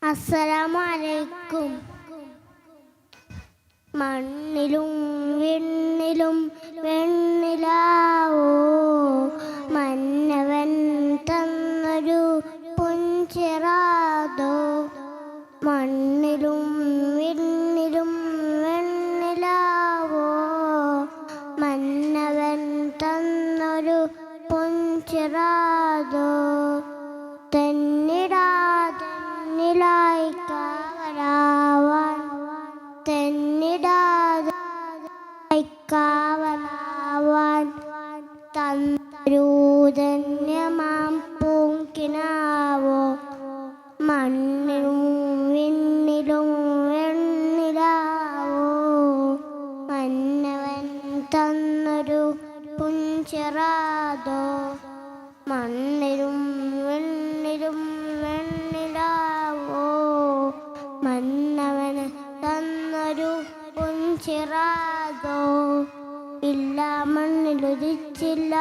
അസ്സലാമു അലൈക്കും. മണ്ണിലും വിണ്ണിലും വെണ്ണിലാവോ മന്നവൻ തന്നൊരു പുഞ്ചിറാതോ. മണ്ണിലും വിണ്ണിലും വെണ്ണിലാവോ മന്നവൻ തന്നൊരു പുഞ്ചിറാതോ. തെന്നിടാതെന്നിലായി കാവലാവാൻ തെന്നിടാതെ കാവലാവാൻ തന്നൊരു ധന്യമാം പൂങ്കിനാവോ. മണ്ണിലും വിണ്ണിലും വെണ്ണിലാവോ മന്നവൻ തന്നൊരു പുഞ്ചിറാതോ. മണ്ണിലും വിണ്ണിലും വെണ്ണിലാവോ മന്നവൻ തന്നൊരു പുഞ്ചിറാതോ. ഇല്ല മണ്ണിലുദിച്ചില്ല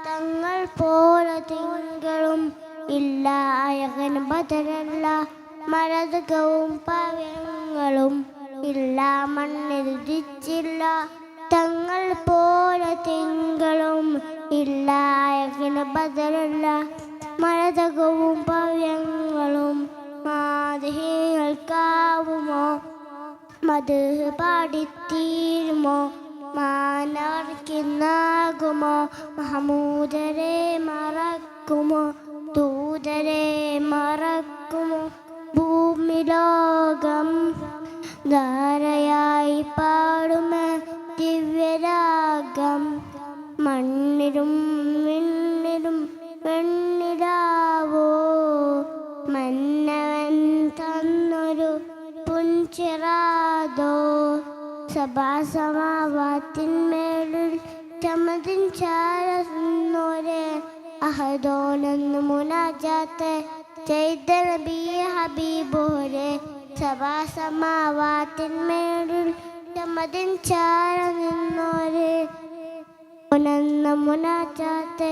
തങ്ങൾ പോലെ തിങ്കളും, ഇല്ല അഴകന് ബദലല്ല മരതകവും പവ്യങ്ങളും. ഇല്ല മണ്ണിലുദിച്ചില്ല തങ്ങൾ പോലെ തിങ്കളും, ഇല്ല അഴകന് ബദലല്ല മരതകവും പവ്യങ്ങളും. മാതഹികൾക്കാവുമോ മദ്ഹ് പാടിത്തീരുമോ മാനവർക്കിന്നാകുമോ. മഹമൂദരെ മറക്കുമോ ദൂതരെ മറക്കുമോ. ഭൂമി ലോകം ധാരയായി പാടുമേ ദിവ്യരാഗം. മണ്ണിലും വിണ്ണിലും വെണ്ണിലാവോ മന്നവൻ തന്നൊരു പുഞ്ചിറാതോ. സഭാസമാവാത്തിന്മേലിൽ ചമതിൻ ചാരന്നോരെ അഹദോനെന്ന് മുനാജാത്ത് ചെയ്ത നബി ഹബീബോരെ. സഭാസമാവാത്തിന്മേലിൽ ചമതിൻ ചാരന്നോരെ നെന്ന് മുനാജാത്ത്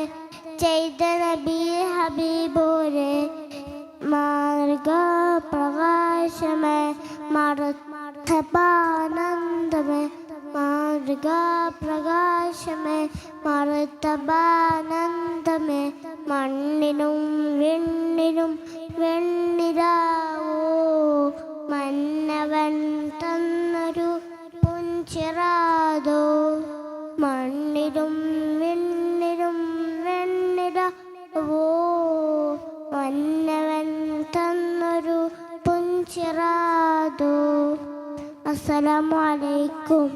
ചെയ്ത നബി ഹബീബോരെ. മാർഗ പ്രകാശമേ മർത്തബാനന്ദമേ മാർഗ പ്രകാശമേ മർത്തബാനന്ദമേ. മണ്ണിലും വിണ്ണിലും വെണ്ണിലാവോ മന്നവൻ തന്നൊരു പുഞ്ചിറാതോ. മണ്ണിലും വിണ്ണിലും വെണ്ണിലാവോ മന്നവൻ തന്നൊരു പുഞ്ചിറാതോ. അസ്സലാമു അലൈക്കും.